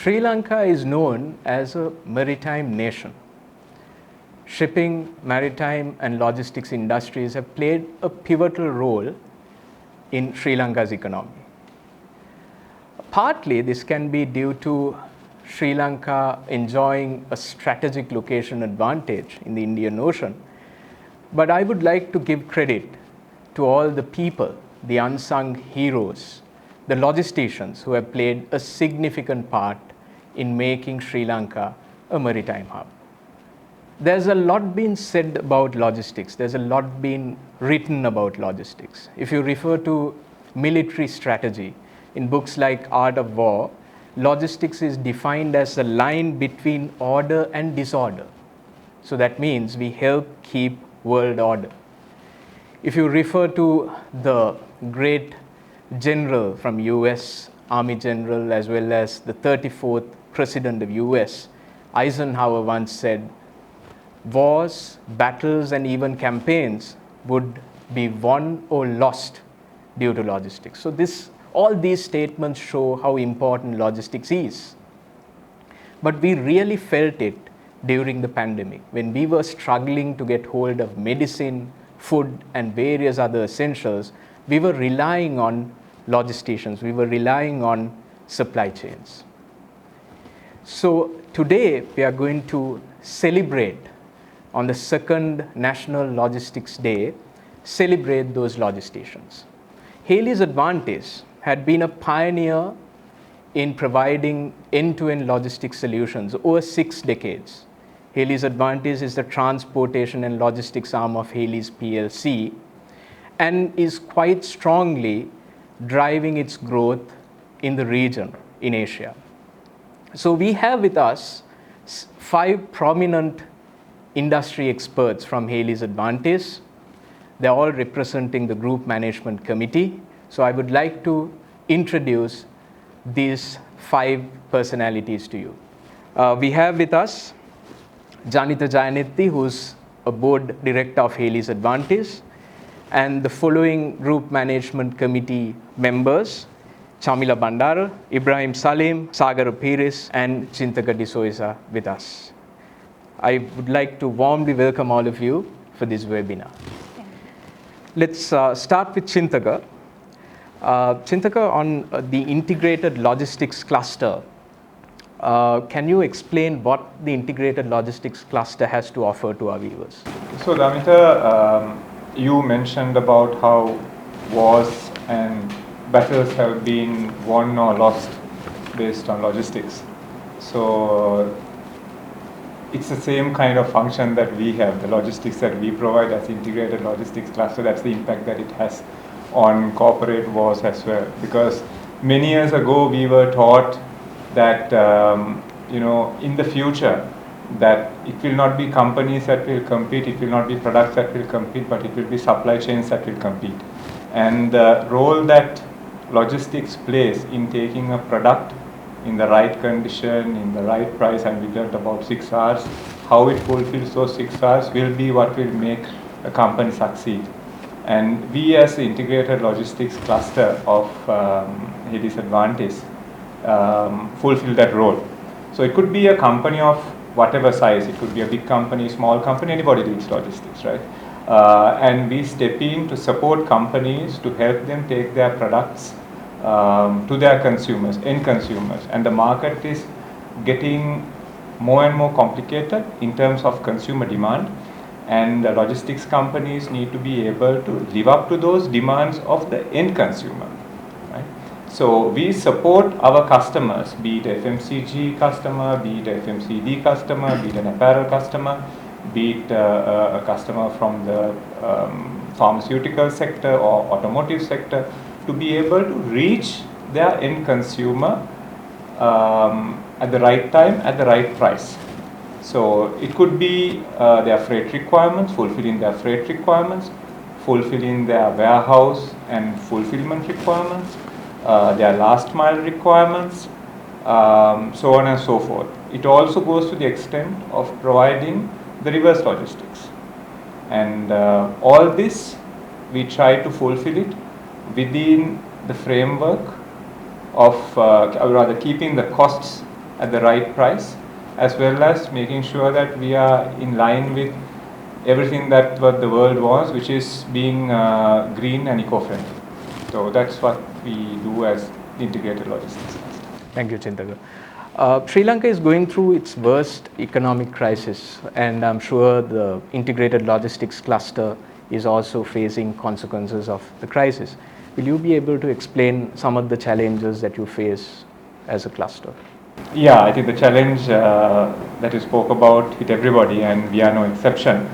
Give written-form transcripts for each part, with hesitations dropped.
Sri Lanka is known as a maritime nation. Shipping, maritime, and logistics industries have played a pivotal role in Sri Lanka's economy. Partly, this can be due to Sri Lanka enjoying a strategic location advantage in the Indian Ocean. But I would like to give credit to all the people, the unsung heroes, the logisticians who have played a significant part in making Sri Lanka a maritime hub. There's a lot been said about logistics. There's a lot been written about logistics. If you refer to military strategy in books like Art of War, logistics is defined as the line between order and disorder. So that means we help keep world order. If you refer to the great general from US, Army General, as well as the 34th President of US, Eisenhower once said, wars, battles, and even campaigns would be won or lost due to logistics. So all these statements show how important logistics is. But we really felt it during the pandemic when we were struggling to get hold of medicine, food, and various other essentials. We were relying on logisticians. We were relying on supply chains. So today we are going to celebrate on the second National Logistics Day, celebrate those logisticians. Haley's Advantis had been a pioneer in providing end-to-end logistics solutions over 6 decades. Haley's Advantis is the transportation and logistics arm of Haley's PLC and is quite strongly driving its growth in the region in Asia. So we have with us 5 prominent industry experts from Haley's Advantis. They're all representing the Group Management Committee. So I would like to introduce these 5 personalities to you. We have with us Janita Jayanetti, who's a board director of Haley's Advantis, and the following Group Management Committee members: Chamila Bandara, Ibrahim Salim, Sagar Piris, and Chintaka D'Souza with us. I would like to warmly welcome all of you for this webinar. Let's start with Chintaka. Chintaka, on the integrated logistics cluster, can you explain what the integrated logistics cluster has to offer to our viewers? So, Damita, you mentioned about how wars and battles have been won or lost based on logistics. So, it's the same kind of function that we have, the logistics that we provide as integrated logistics cluster. That's the impact that it has on corporate wars as well. Because many years ago, we were taught that, in the future, that it will not be companies that will compete, it will not be products that will compete, but it will be supply chains that will compete. And the role that logistics plays in taking a product in the right condition, in the right price, and we learned about 6 R's, how it fulfills those 6 R's will be what will make a company succeed. And we, as the integrated logistics cluster of Haley's Advantis, fulfill that role. So it could be a company of whatever size. It could be a big company, small company, anybody doing logistics, right? And we step in to support companies to help them take their products to their consumers, end consumers. And the market is getting more and more complicated in terms of consumer demand. And the logistics companies need to be able to live up to those demands of the end consumer. Right? So we support our customers, be it FMCG customer, be it FMCD customer, be it an apparel customer, be it a customer from the pharmaceutical sector or automotive sector, to be able to reach their end consumer at the right time, at the right price. So it could be their freight requirements, fulfilling their freight requirements, fulfilling their warehouse and fulfillment requirements, their last mile requirements, so on and so forth. It also goes to the extent of providing the reverse logistics. And all this, we try to fulfill it within the framework of, or rather keeping the costs at the right price, as well as making sure that we are in line with everything that what the world wants, which is being green and eco-friendly. So that's what we do as integrated logistics. Thank you, Chintaga. Sri Lanka is going through its worst economic crisis, and I'm sure the integrated logistics cluster is also facing consequences of the crisis. Will you be able to explain some of the challenges that you face as a cluster? Yeah, I think the challenge that you spoke about hit everybody, and we are no exception.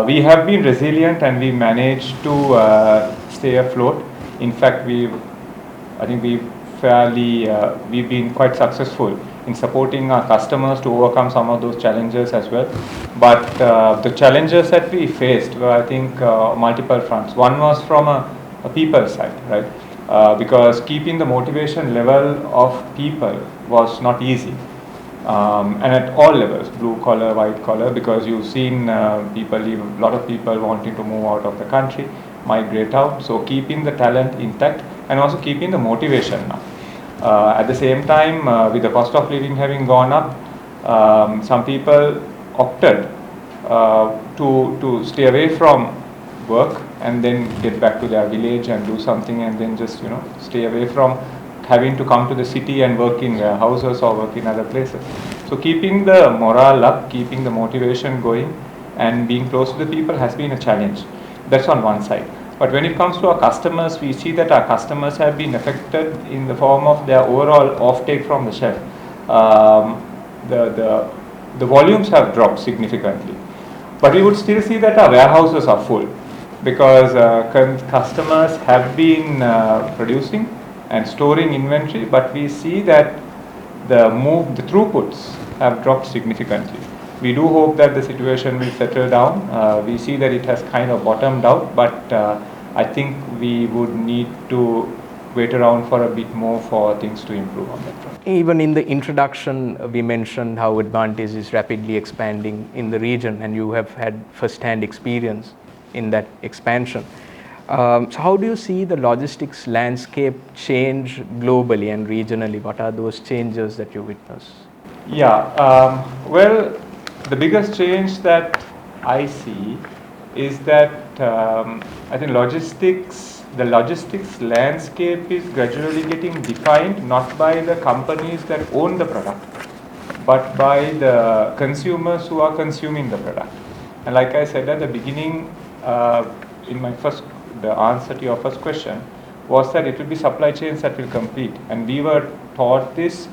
We have been resilient and we managed to stay afloat. In fact, I think we've been quite successful in supporting our customers to overcome some of those challenges as well. But the challenges that we faced were, I think, multiple fronts. One was from a people side, right? Because keeping the motivation level of people was not easy. And at all levels, blue collar, white collar, because you've seen people leave, a lot of people wanting to move out of the country, migrate out. So keeping the talent intact and also keeping the motivation now. At the same time, with the cost of living having gone up, some people opted to stay away from work and then get back to their village and do something, and then just stay away from having to come to the city and work in warehouses or work in other places. So keeping the morale up, keeping the motivation going, and being close to the people has been a challenge. That's on one side. But when it comes to our customers, we see that our customers have been affected in the form of their overall offtake from the shelf. The volumes have dropped significantly. But we would still see that our warehouses are full, because customers have been producing and storing inventory, but we see that the throughputs have dropped significantly. We do hope that the situation will settle down. We see that it has kind of bottomed out, but I think we would need to wait around for a bit more for things to improve on that front. Even in the introduction, we mentioned how Advantis is rapidly expanding in the region, and you have had first-hand experience in that expansion. So how do you see the logistics landscape change globally and regionally? What are those changes that you witness? Yeah, well, the biggest change that I see is that I think the logistics landscape is gradually getting defined not by the companies that own the product, but by the consumers who are consuming the product. And like I said at the beginning, the answer to your first question was that it will be supply chains that will compete. And we were taught this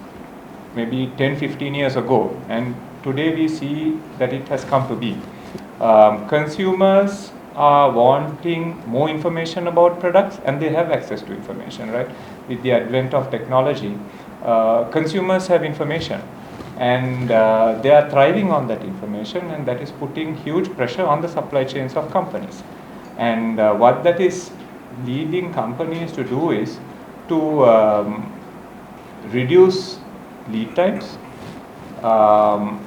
maybe 10-15 years ago, and today we see that it has come to be. Consumers are wanting more information about products, and they have access to information, right? With the advent of technology, consumers have information, and they are thriving on that information, and that is putting huge pressure on the supply chains of companies. And what that is leading companies to do is to reduce lead times,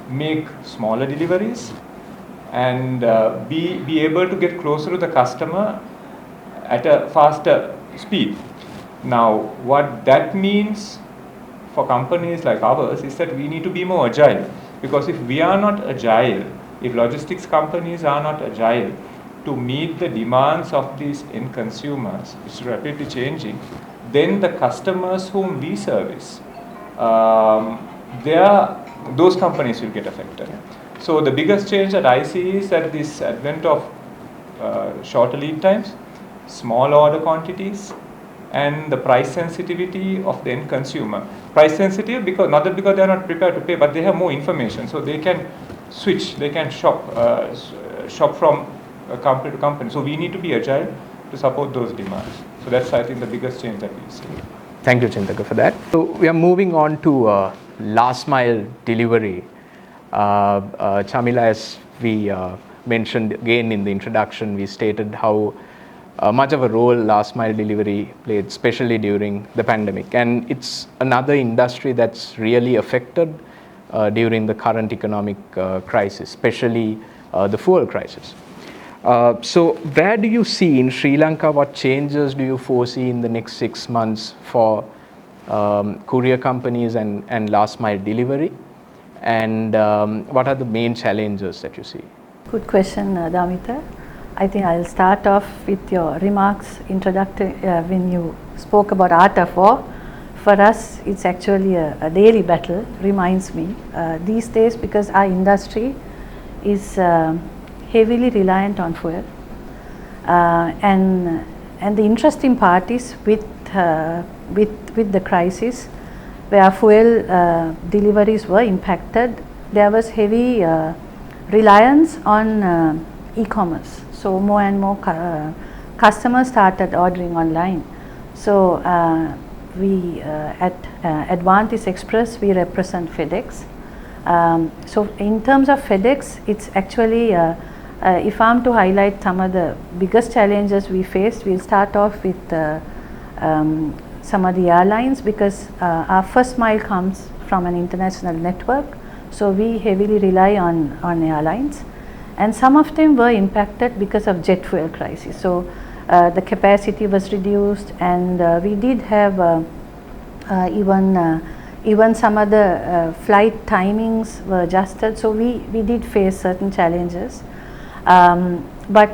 make smaller deliveries, and be able to get closer to the customer at a faster speed. Now, what that means for companies like ours is that we need to be more agile, because if we are not agile, if logistics companies are not agile to meet the demands of these end consumers, which is rapidly changing, then the customers whom we service, those companies will get affected. So the biggest change that I see is that this advent of shorter lead times, small order quantities, and the price sensitivity of the end consumer. Price sensitive because not that because they are not prepared to pay, but they have more information, so they can switch, they can shop from company to company. So we need to be agile to support those demands. So that's, I think, the biggest change that we see. Thank you, Chintaga, for that. So we are moving on to last mile delivery. Chamila, as we mentioned again in the introduction, we stated how much of a role last mile delivery played, especially during the pandemic. And it's another industry that's really affected during the current economic crisis, especially the fuel crisis. So where do you see in Sri Lanka, what changes do you foresee in the next 6 months for courier companies and last mile delivery? And what are the main challenges that you see? Good question, Damita. I think I'll start off with your remarks introductory when you spoke about art of war. For us, it's actually a daily battle, reminds me. These days, because our industry is heavily reliant on fuel. And the interesting part is with the crisis, where fuel deliveries were impacted, there was heavy reliance on e-commerce. So more and more customers started ordering online. So we at Advantis Express, we represent FedEx. So in terms of FedEx, it's actually, if I'm to highlight some of the biggest challenges we faced, we'll start off with some of the airlines, because our first mile comes from an international network. So we heavily rely on airlines, and some of them were impacted because of jet fuel crisis. So the capacity was reduced, and we did have even some of the flight timings were adjusted. So we did face certain challenges, but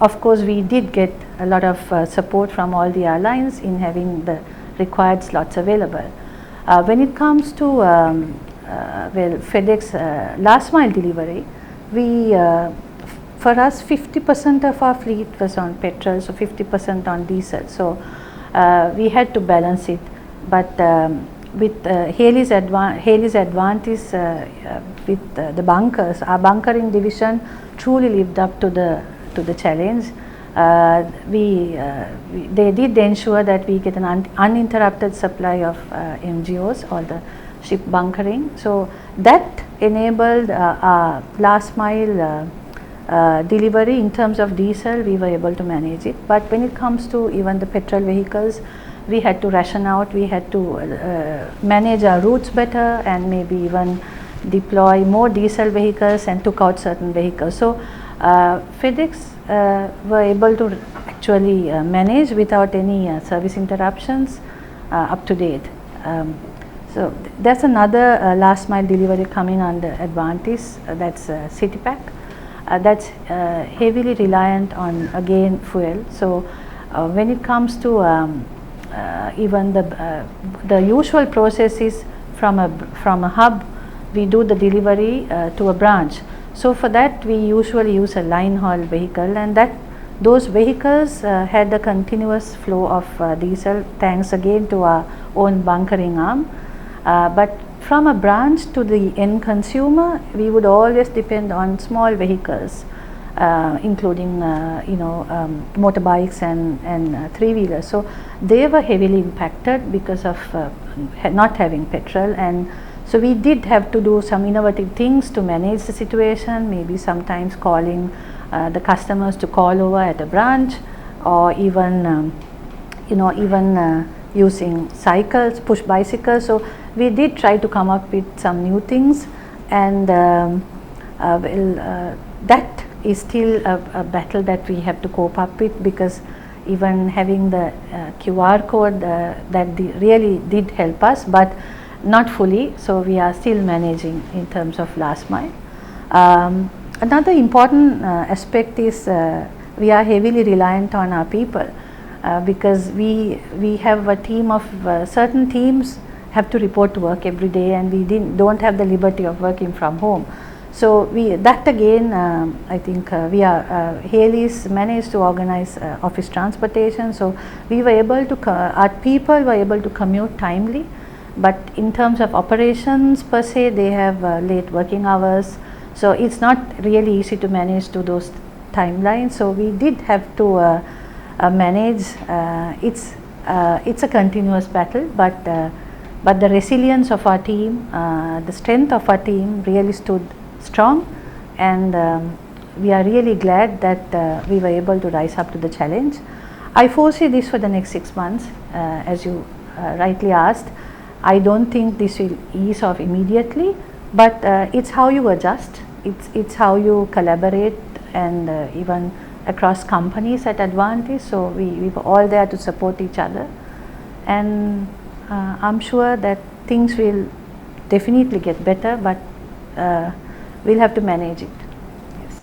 of course we did get a lot of support from all the airlines in having the required slots available. When it comes to well, FedEx last mile delivery, we for us 50% of our fleet was on petrol, so 50% on diesel. So we had to balance it, but with Haley's Advantis with the bunkers, our bunkering division truly lived up to the challenge. They did ensure that we get an uninterrupted supply of MGOs, or the ship bunkering. So that enabled our last mile delivery. In terms of diesel, we were able to manage it. But when it comes to even the petrol vehicles, we had to ration out, we had to manage our routes better, and maybe even deploy more diesel vehicles and took out certain vehicles. So FedEx were able to actually manage without any service interruptions up to date. So there's another last mile delivery coming under Advantis, that's CityPack. That's heavily reliant on, again, fuel. So when it comes to even the usual process is from a hub, we do the delivery to a branch. So for that, we usually use a line haul vehicle, and those vehicles had a continuous flow of diesel, thanks again to our own bunkering arm. But from a branch to the end consumer, we would always depend on small vehicles, including motorbikes and three-wheelers. So they were heavily impacted because of not having petrol, and so we did have to do some innovative things to manage the situation, maybe sometimes calling the customers to call over at a branch, or even using cycles, push bicycles. So we did try to come up with some new things, and that is still a battle that we have to cope up with, because even having the QR code that really did help us, but not fully. So we are still managing in terms of last mile. Another important aspect is we are heavily reliant on our people, because we have a team of certain teams have to report to work every day, and we don't have the liberty of working from home. So that again, I think Haley's managed to organize office transportation. So we were able to, our people were able to commute timely, but in terms of operations per se, they have late working hours. So it's not really easy to manage to those timelines. So we did have to manage. It's a continuous battle, but the resilience of our team, the strength of our team really stood strong, and we are really glad that we were able to rise up to the challenge. I foresee this for the next 6 months, as you rightly asked. I don't think this will ease off immediately, but it's how you adjust, it's how you collaborate, and even across companies at Advantis. So we were all there to support each other, and I'm sure that things will definitely get better, but we'll have to manage it. Yes.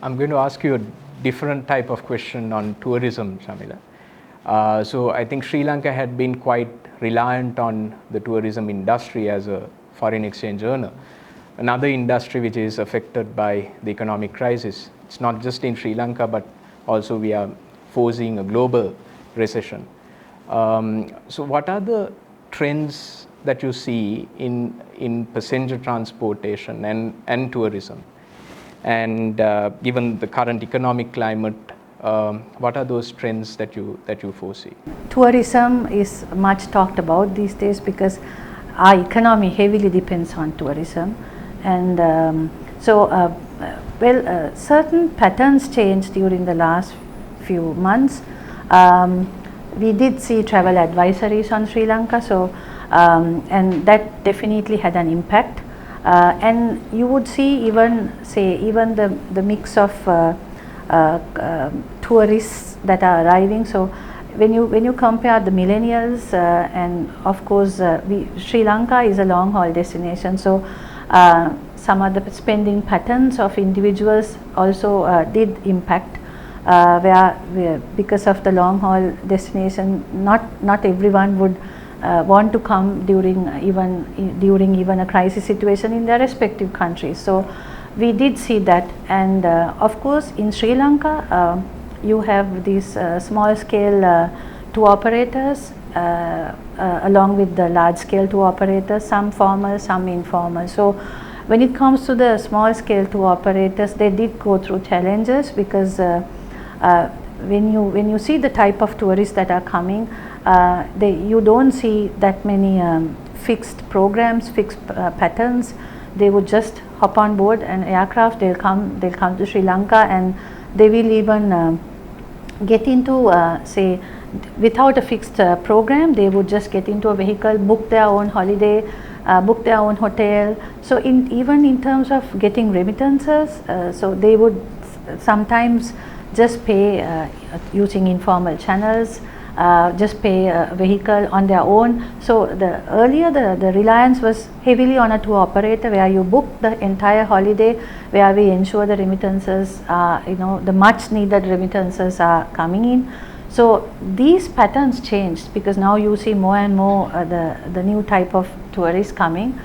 I'm going to ask you a different type of question on tourism, Shamila. So I think Sri Lanka had been quite reliant on the tourism industry as a foreign exchange earner. Another industry which is affected by the economic crisis. It's not just in Sri Lanka, but also we are foreseeing a global recession. So what are the trends that you see in passenger transportation and tourism? And given the current economic climate, what are those trends that you foresee? Tourism is much talked about these days because our economy heavily depends on tourism, and certain patterns changed during the last few months. We did see travel advisories on Sri Lanka, and that definitely had an impact. And you would see even the mix of tourists that are arriving. So when you compare the millennials and of course Sri Lanka is a long haul destination, so some of the spending patterns of individuals also did impact, where because of the long haul destination, not everyone would want to come during even a crisis situation in their respective countries. So we did see that, and of course in Sri Lanka you have these small scale tour operators along with the large scale tour operators, some formal, some informal. So when it comes to the small scale tour operators, they did go through challenges because when you see the type of tourists that are coming, you don't see that many fixed programs, fixed patterns. They would just hop on board an aircraft, they'll come to Sri Lanka, and they will even get into say without a fixed program, they would just get into a vehicle, book their own holiday, book their own hotel. So even in terms of getting remittances, so they would sometimes just pay using informal channels, just pay a vehicle on their own. So earlier the reliance was heavily on a tour operator where you book the entire holiday, where we ensure the remittances, the much needed remittances are coming in. So these patterns changed because now you see more and more the new type of tourists coming.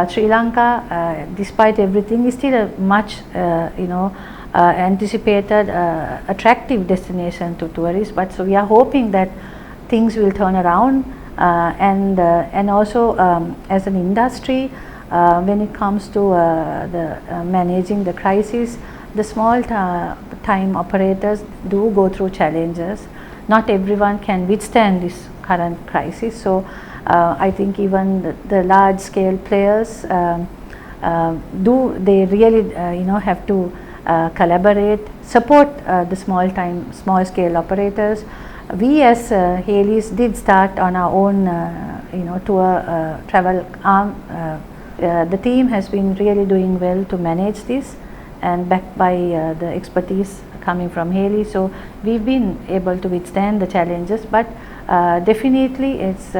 Sri Lanka, despite everything, is still a much anticipated attractive destination to tourists, but so we are hoping that things will turn around, and also as an industry, when it comes to the managing the crisis, the small time operators do go through challenges. Not everyone can withstand this current crisis, so I think even the large scale players they really have to collaborate, support the small scale operators. We as Heli's did start on our own tour travel arm. The team has been really doing well to manage this, and backed by the expertise coming from Heli, so we've been able to withstand the challenges, but definitely it's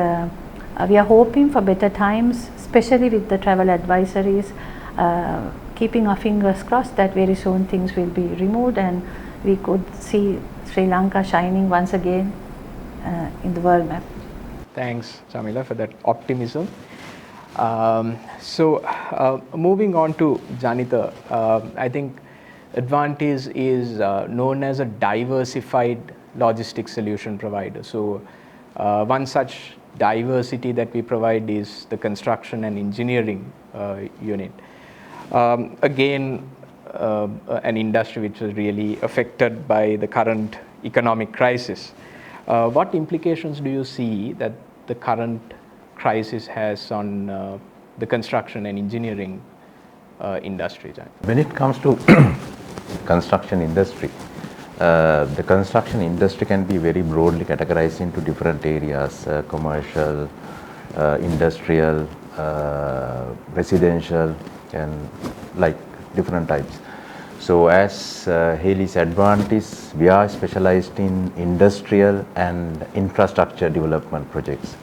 we are hoping for better times, especially with the travel advisories, keeping our fingers crossed that very soon things will be removed and we could see Sri Lanka shining once again in the world map. Thanks, Shamila, for that optimism. Moving on to Janita, I think Advantis is known as a diversified logistics solution provider. So one such diversity that we provide is the construction and engineering unit. Again, an industry which was really affected by the current economic crisis. What implications do you see that the current crisis has on the construction and engineering industry? When it comes to construction industry, the construction industry can be very broadly categorized into different areas: commercial, industrial, residential, and like different types. So as Heli's Advantis, we are specialized in industrial and infrastructure development projects.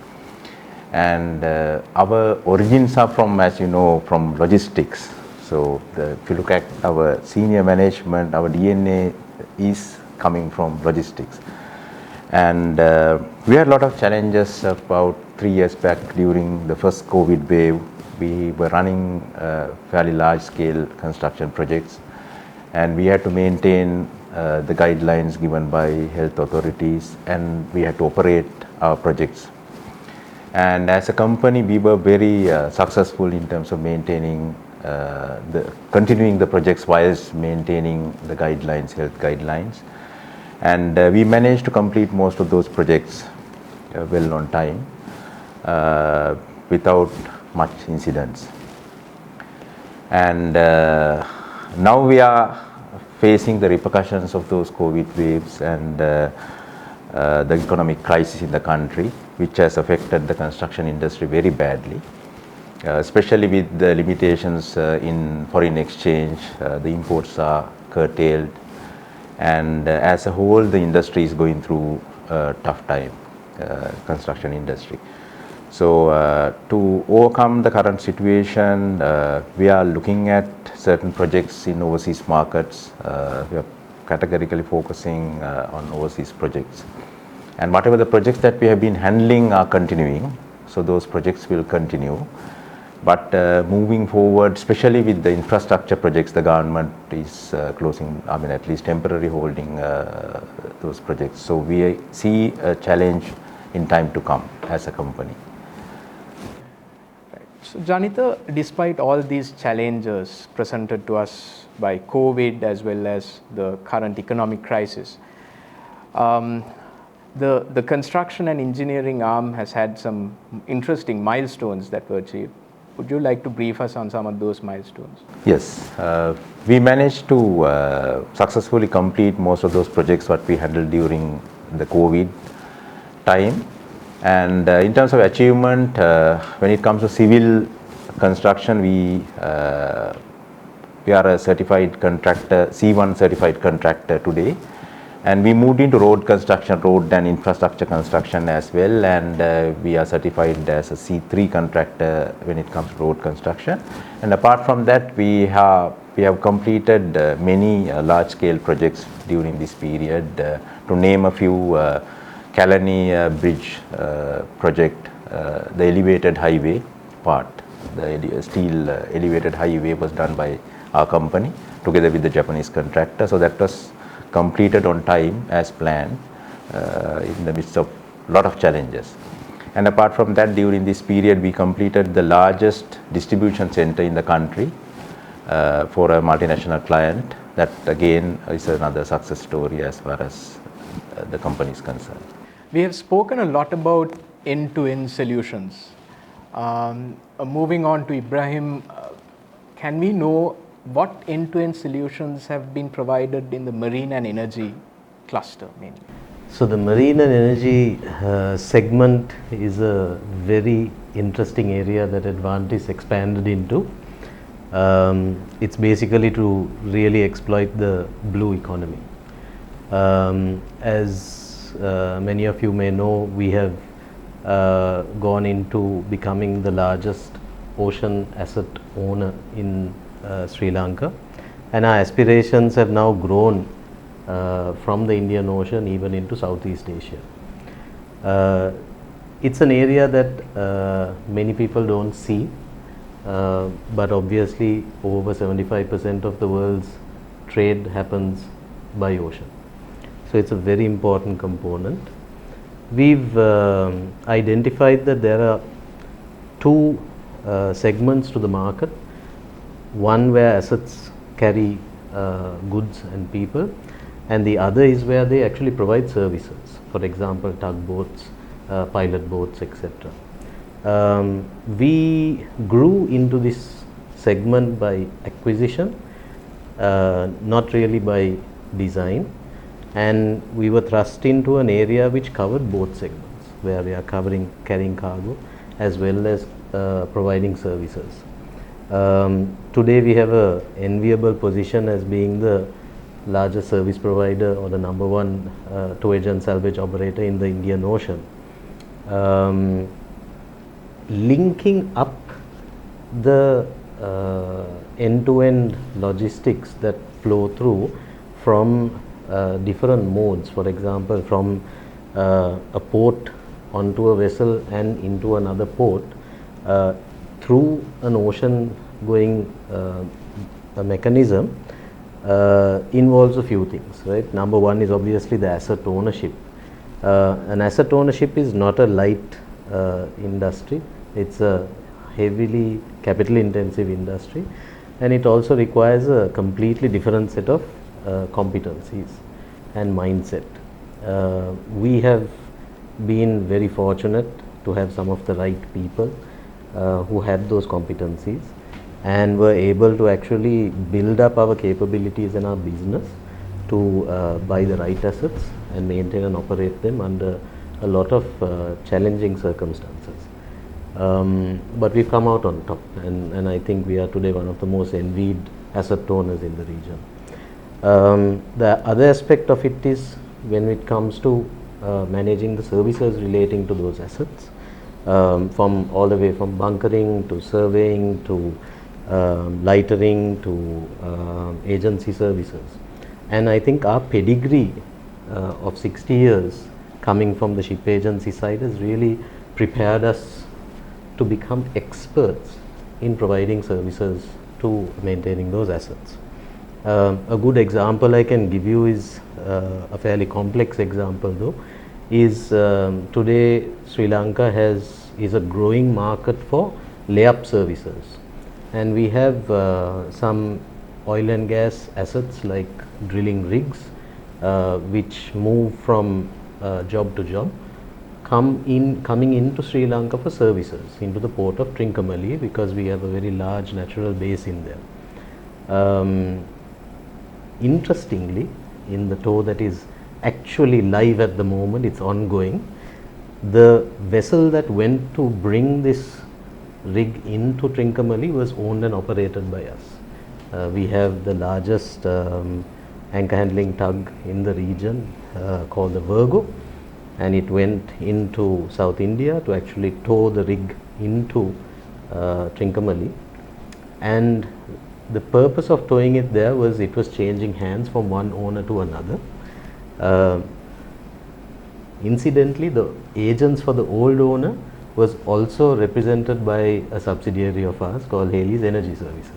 and our origins are from, as you know, from logistics. So if you look at our senior management, our DNA is coming from logistics. And we had a lot of challenges about 3 years back during the first COVID wave. We were running fairly large scale construction projects, and we had to maintain the guidelines given by health authorities, and we had to operate our projects. And as a company, we were very successful in terms of maintaining continuing the projects whilst maintaining the guidelines, health guidelines. And we managed to complete most of those projects well on time without much incidents. And now we are facing the repercussions of those COVID waves and the economic crisis in the country, which has affected the construction industry very badly, especially with the limitations in foreign exchange. The imports are curtailed, and as a whole the industry is going through a tough time, construction industry. So to overcome the current situation, we are looking at certain projects in overseas markets. We are categorically focusing on overseas projects, and whatever the projects that we have been handling are continuing, so those projects will continue. But moving forward, especially with the infrastructure projects, the government is closing, I mean at least temporarily holding those projects. So we see a challenge in time to come as a company. Right. So Janita, despite all these challenges presented to us by COVID as well as the current economic crisis, the construction and engineering arm has had some interesting milestones that were achieved. Would you like to brief us on some of those milestones? Yes, we managed to successfully complete most of those projects what we handled during the COVID time. And in terms of achievement, when it comes to civil construction, we are a certified contractor, C1 certified contractor today. And we moved into road construction, road and infrastructure construction as well, and we are certified as a C3 contractor when it comes to road construction. And apart from that, we have completed many large-scale projects during this period. To name a few, Kalani Bridge project, the elevated highway part, the steel elevated highway was done by our company together with the Japanese contractor. So that was completed on time as planned in the midst of a lot of challenges. And apart from that, during this period we completed the largest distribution center in the country for a multinational client. That again is another success story as far as the company is concerned. We have spoken a lot about end-to-end solutions. Moving on to Ibrahim, can we know what end-to-end solutions have been provided in the marine and energy cluster mainly? So the marine and energy segment is a very interesting area that Advantis expanded into. It's basically to really exploit the blue economy. As many of you may know, we have gone into becoming the largest ocean asset owner in Sri Lanka, and our aspirations have now grown from the Indian Ocean even into Southeast Asia. It's an area that many people don't see, but obviously over 75% of the world's trade happens by ocean. So it's a very important component. We've identified that there are two segments to the market. One where assets carry goods and people, and the other is where they actually provide services, for example tugboats, pilot boats, etc. We grew into this segment by acquisition, not really by design, and we were thrust into an area which covered both segments, where we are carrying cargo as well as providing services. Today we have an enviable position as being the largest service provider or the number one towage and salvage operator in the Indian Ocean. linking up the end-to-end logistics that flow through from different modes, for example from a port onto a vessel and into another port through an ocean going a mechanism involves a few things, right? Number one is obviously the asset ownership. An asset ownership is not a light industry, it's a heavily capital intensive industry, and it also requires a completely different set of competencies and mindset. We have been very fortunate to have some of the right people who had those competencies and were able to actually build up our capabilities in our business to buy the right assets and maintain and operate them under a lot of challenging circumstances. But we've come out on top, and I think we are today one of the most envied asset owners in the region. The other aspect of it is when it comes to managing the services relating to those assets, from all the way from bunkering to surveying to lightering to agency services. And I think our pedigree of 60 years coming from the ship agency side has really prepared us to become experts in providing services to maintaining those assets. A good example I can give you is a fairly complex example though, is today Sri Lanka is a growing market for layup services, and we have some oil and gas assets like drilling rigs which move from job to job, coming into Sri Lanka for services into the port of Trincomalee, because we have a very large natural base in there. Interestingly, in the tow that is actually live at the moment, it's ongoing, the vessel that went to bring this rig into Trincomalee was owned and operated by us. We have the largest anchor handling tug in the region called the Virgo, and it went into South India to actually tow the rig into Trincomalee. And the purpose of towing it there was it was changing hands from one owner to another. Incidentally, the agents for the old owner was also represented by a subsidiary of ours called Haley's Energy Services.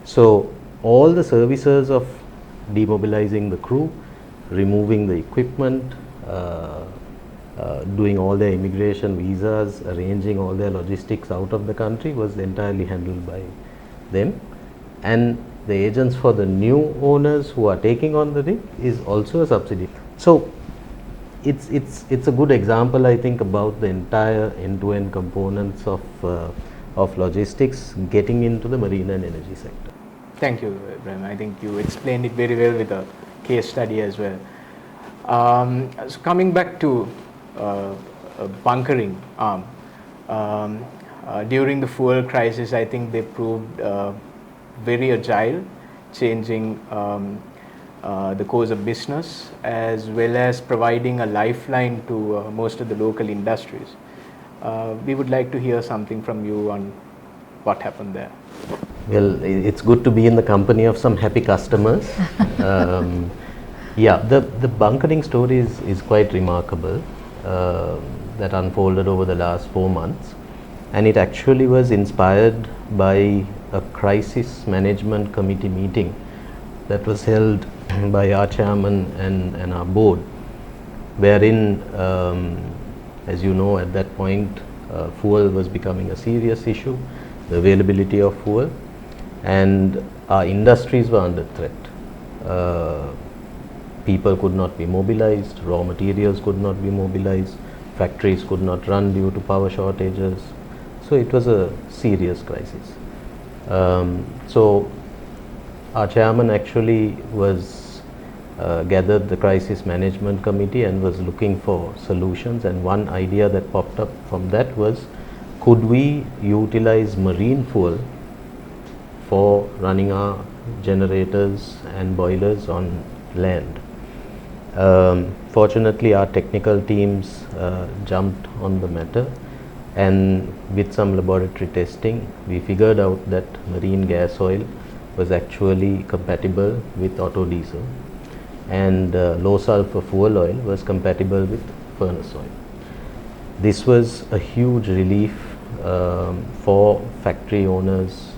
So all the services of demobilizing the crew, removing the equipment, doing all their immigration visas, arranging all their logistics out of the country was entirely handled by them. And the agents for the new owners who are taking on the rig is also a subsidiary. So it's a good example, I think, about the entire end-to-end components of logistics getting into the marine and energy sector. Thank you, Ibrahim. I think you explained it very well with a case study as well. So coming back to bunkering arm, during the fuel crisis, I think they proved very agile, changing the course of business as well as providing a lifeline to most of the local industries. We would like to hear something from you on what happened there. Well, it's good to be in the company of some happy customers. Yeah, the bunkering story is quite remarkable, that unfolded over the last 4 months, and it actually was inspired by a crisis management committee meeting that was held by our chairman and our board, wherein, as you know, at that point fuel was becoming a serious issue, the availability of fuel, and our industries were under threat. People could not be mobilized, raw materials could not be mobilized, factories could not run due to power shortages. So it was a serious crisis. So our chairman actually was gathered the crisis management committee and was looking for solutions, and one idea that popped up from that was, could we utilize marine fuel for running our generators and boilers on land? Fortunately, our technical teams jumped on the matter And with some laboratory testing, we figured out that marine gas oil was actually compatible with auto diesel, and low sulfur fuel oil was compatible with furnace oil. This was a huge relief for factory owners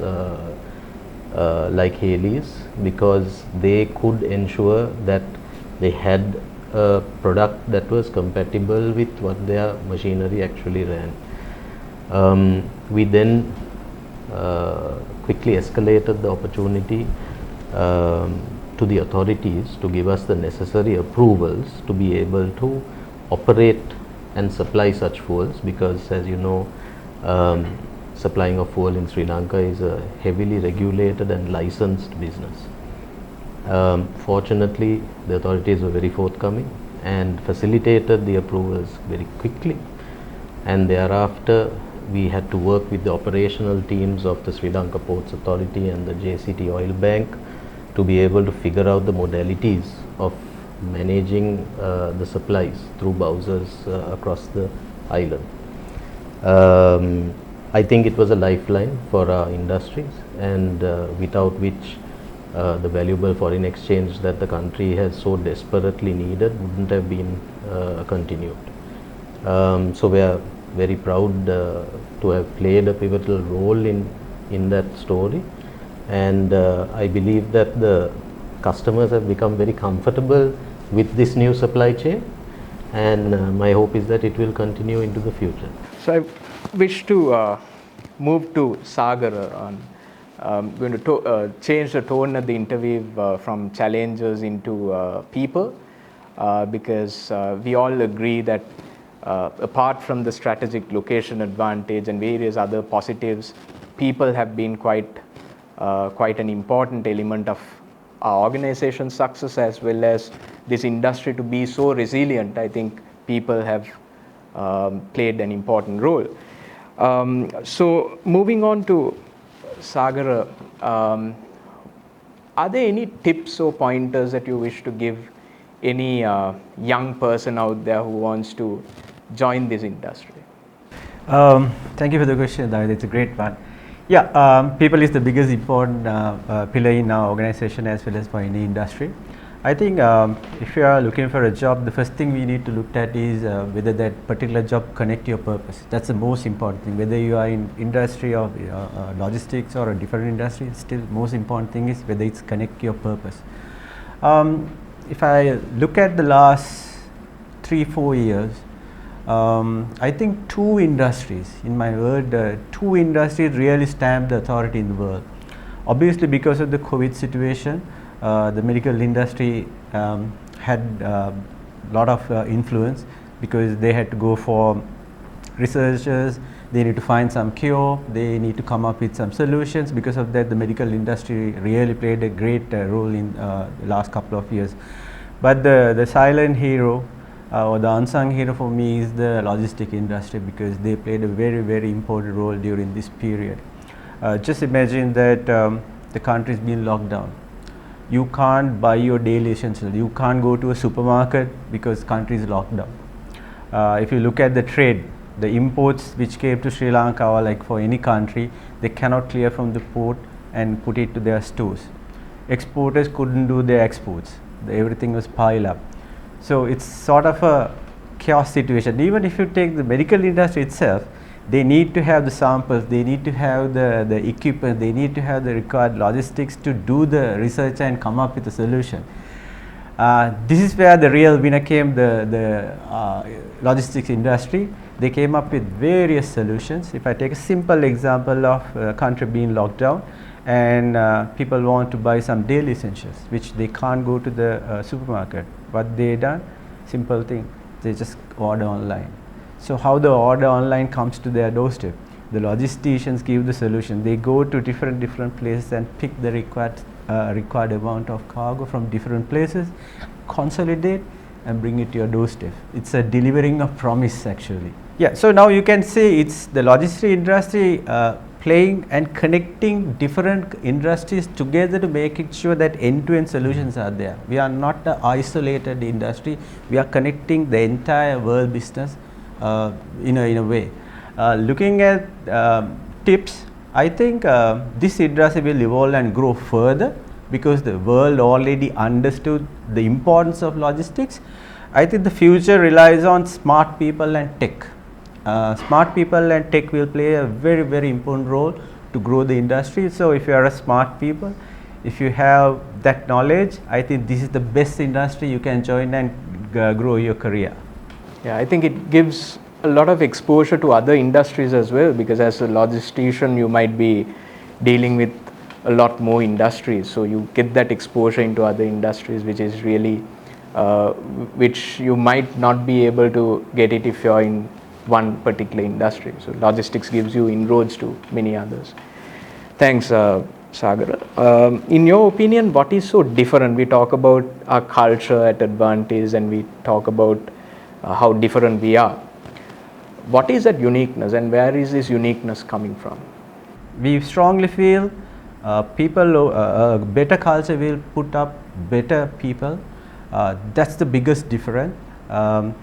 like Haley's, because they could ensure that they had a product that was compatible with what their machinery actually ran. We then quickly escalated the opportunity to the authorities to give us the necessary approvals to be able to operate and supply such fuels, because as you know, supplying of fuel in Sri Lanka is a heavily regulated and licensed business. Fortunately, the authorities were very forthcoming and facilitated the approvals very quickly, and thereafter we had to work with the operational teams of the Sri Lanka Ports Authority and the JCT Oil Bank to be able to figure out the modalities of managing the supplies through bowsers across the island. I think it was a lifeline for our industries, and without which the valuable foreign exchange that the country has so desperately needed wouldn't have been continued. So we are very proud to have played a pivotal role in that story, and I believe that the customers have become very comfortable with this new supply chain, and my hope is that it will continue into the future. So I wish to move to Sagar on. I'm going to change the tone of the interview from challenges into people, because we all agree that apart from the strategic location advantage and various other positives, people have been quite an important element of our organization's success, as well as this industry to be so resilient. I think people have played an important role. So moving on to Sagar, are there any tips or pointers that you wish to give any young person out there who wants to join this industry? Thank you for the question, David. It's a great one. Yeah, people is the biggest important pillar in our organization as well as for any industry. I think if you are looking for a job, the first thing we need to look at is whether that particular job connect your purpose. That's the most important thing. Whether you are in industry or logistics or a different industry, still most important thing is whether it's connect your purpose. If I look at the last 3-4 years, I think two industries, in my word, two industries really stamped the authority in the world. Obviously, because of the COVID situation, the medical industry had a lot of influence, because they had to go for researchers, they need to find some cure, they need to come up with some solutions. Because of that, the medical industry really played a great role in the last couple of years. But the silent hero or the unsung hero for me is the logistic industry, because they played a very, very important role during this period. Just imagine that the country is being locked down. You can't buy your daily essentials. You can't go to a supermarket because country is locked down. If you look at the trade, the imports which came to Sri Lanka, or like for any country, they cannot clear from the port and put it to their stores. Exporters couldn't do their exports. Everything was piled up. So it's sort of a chaos situation. Even if you take the medical industry itself, they need to have the samples, they need to have the equipment, they need to have the required logistics to do the research and come up with a solution. This is where the real winner came, the logistics industry. They came up with various solutions. If I take a simple example of a country being locked down, and people want to buy some daily essentials, which they can't go to the supermarket. What they done? Simple thing, they just order online. So how the order online comes to their doorstep? The logisticians give the solution. They go to different places and pick the required amount of cargo from different places, consolidate and bring it to your doorstep. It's a delivering a promise actually. Yeah, so now you can say it's the logistics industry playing and connecting different industries together to making sure that end-to-end solutions are there. We are not an isolated industry. We are connecting the entire world business in a way. Looking at tips, I think this industry will evolve and grow further because the world already understood the importance of logistics. I think the future relies on smart people and tech. Smart people and tech will play a very important role to grow the industry. So if you are a smart people, if you have that knowledge, I think this is the best industry you can join and grow your career. Yeah, I think it gives a lot of exposure to other industries as well, because as a logistician you might be dealing with a lot more industries, so you get that exposure into other industries, which is really which you might not be able to get it if you're in one particular industry. So logistics gives you inroads to many others. Thanks, Sagar. In your opinion, what is so different? We talk about our culture at Advantis and we talk about how different we are. What is that uniqueness and where is this uniqueness coming from? We strongly feel better culture will put up better people. That's the biggest difference.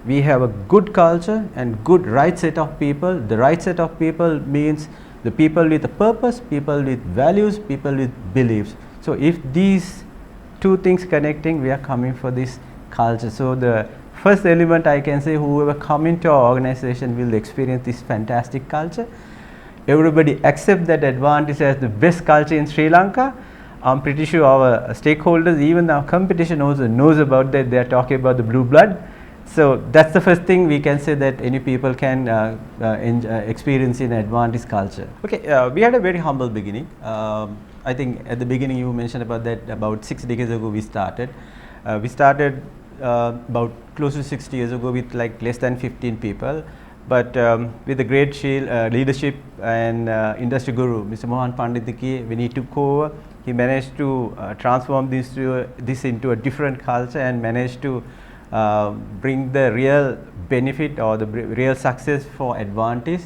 We have a good culture and good right set of people. The right set of people means the people with a purpose, people with values, people with beliefs. So if these two things connecting, we are coming for this culture. So the first element I can say, whoever come into our organization will experience this fantastic culture. Everybody accept that Advantis has the best culture in Sri Lanka. I'm pretty sure our stakeholders, even our competition also knows about that. They are talking about the blue blood. So that's the first thing we can say that any people can experience in Advantis culture. Okay, we had a very humble beginning. I think at the beginning you mentioned about that about 6 decades ago we started. We started about close to 60 years ago with like less than 15 people. But with the great leadership and industry guru, Mr. Mohan Panditiki, when he took over, he managed to transform this into a different culture and managed to bring the real benefit or the real success for Advantis.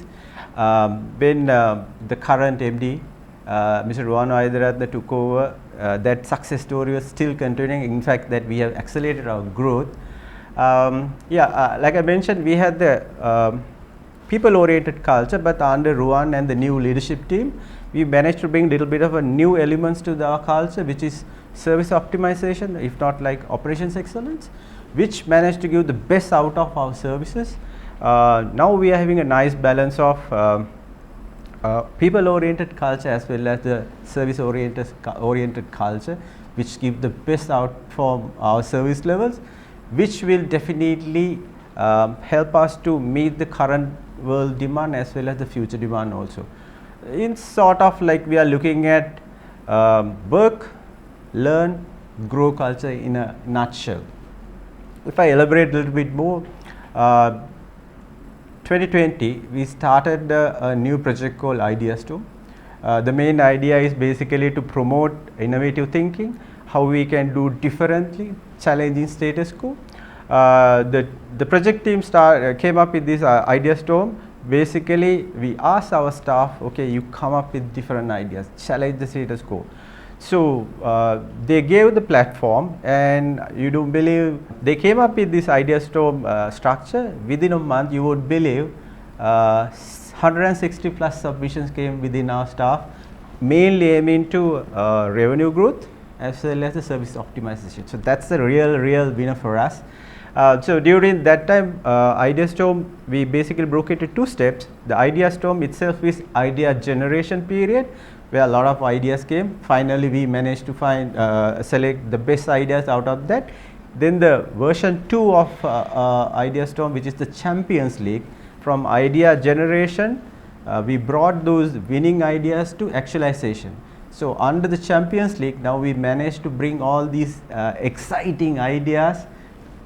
When the current MD, Mr. Ruano Aidaratna took over, that success story was still continuing. In fact, that we have accelerated our growth. Like I mentioned, we had the people-oriented culture, but under Ruan and the new leadership team, we managed to bring a little bit of a new elements to our culture, which is service optimization, if not like operations excellence, which managed to give the best out of our services. Now we are having a nice balance of people-oriented culture as well as the service-oriented culture, which give the best out from our service levels, which will definitely help us to meet the current world demand as well as the future demand also. In sort of like we are looking at work, learn, grow culture in a nutshell. If I elaborate a little bit more, 2020 we started a new project called Idea Storm. The main idea is basically to promote innovative thinking, how we can do differently, challenging status quo. The project team came up with this Idea Storm. Basically, we asked our staff, okay, you come up with different ideas, challenge the status quo. So they gave the platform, and you don't believe, they came up with this Idea Storm structure. Within a month, you would believe 160 plus submissions came within our staff, mainly aiming to revenue growth as well as the service optimization. So that's the real winner for us. So during that time, Idea Storm, we basically broke it into 2 steps. The Idea Storm itself is idea generation period, where a lot of ideas came. Finally, we managed to select the best ideas out of that. Then the version 2 of Idea Storm, which is the Champions League, from idea generation, we brought those winning ideas to actualization. So under the Champions League, now we managed to bring all these exciting ideas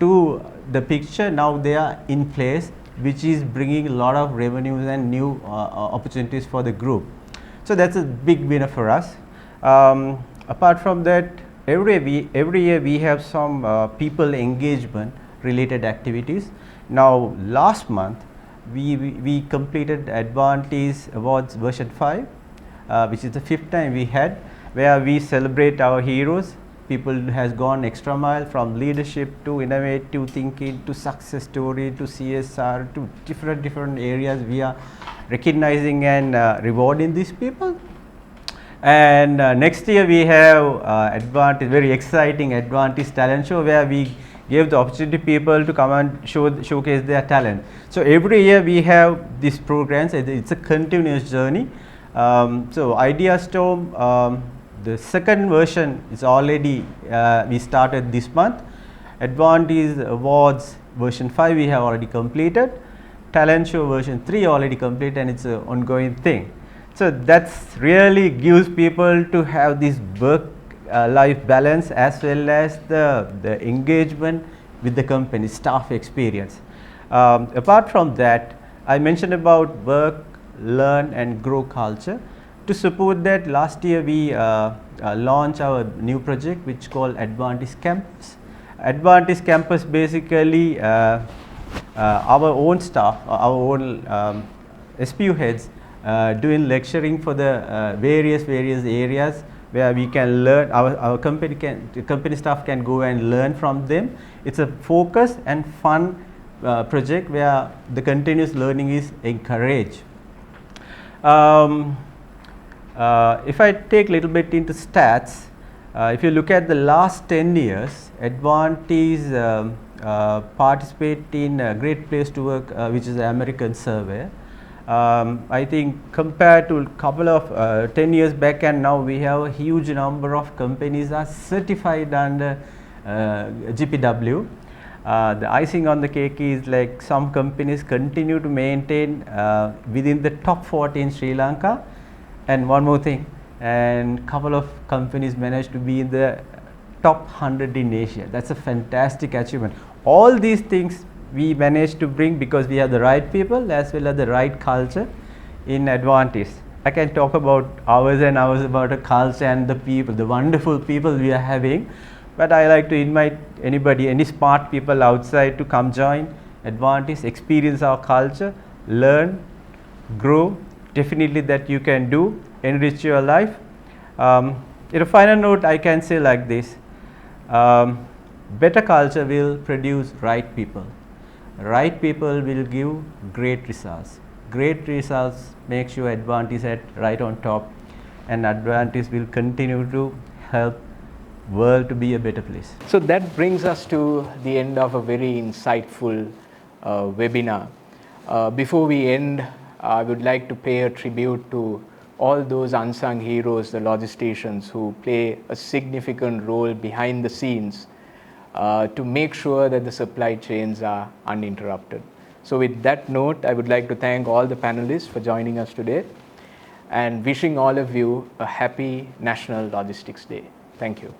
to the picture. Now they are in place, which is bringing a lot of revenues and new opportunities for the group. So that's a big winner for us. Apart from that, every year we have some people engagement related activities. Now last month we completed Advantis Awards version 5, which is the 5th time we had, where we celebrate our heroes People has gone extra mile from leadership to innovative thinking to success story to CSR to different areas. We are recognizing and rewarding these people. And next year we have Advantis, very exciting Advantis talent show, where we give the opportunity people to come and showcase their talent. So every year we have these programs. It's a continuous journey. So Idea Storm, the second version is already we started this month. Advantis Awards version 5 we have already completed. Talent show version 3 already completed, and it's an ongoing thing. So that's really gives people to have this work life balance as well as the engagement with the company, staff experience. Apart from that, I mentioned about work, learn and grow culture. To support that, last year we launched our new project which called Advantis Campus. Advantis Campus basically our own staff, our own SPU heads doing lecturing for the various areas where we can learn. Our company staff can go and learn from them. It's a focused and fun project where the continuous learning is encouraged. If I take a little bit into stats, if you look at the last 10 years, Advantis participate in Great Place to Work, which is an American survey. I think compared to a couple of 10 years back and now, we have a huge number of companies are certified under GPW. The icing on the cake is like some companies continue to maintain within the top 40 in Sri Lanka. And one more thing, and couple of companies managed to be in the top 100 in Asia. That's a fantastic achievement. All these things we managed to bring because we have the right people as well as the right culture in Advantis. I can talk about hours and hours about the culture and the people, the wonderful people we are having, but I like to invite anybody, any smart people outside to come join Advantis, experience our culture, learn, grow. Definitely that you can do, enrich your life. In a final note, I can say like this, better culture will produce right people. Right people will give great results. Great results make sure Advantis at right on top, and Advantis will continue to help world to be a better place. So that brings us to the end of a very insightful webinar. Before we end, I would like to pay a tribute to all those unsung heroes, the logisticians who play a significant role behind the scenes to make sure that the supply chains are uninterrupted. So with that note, I would like to thank all the panelists for joining us today and wishing all of you a happy National Logistics Day. Thank you.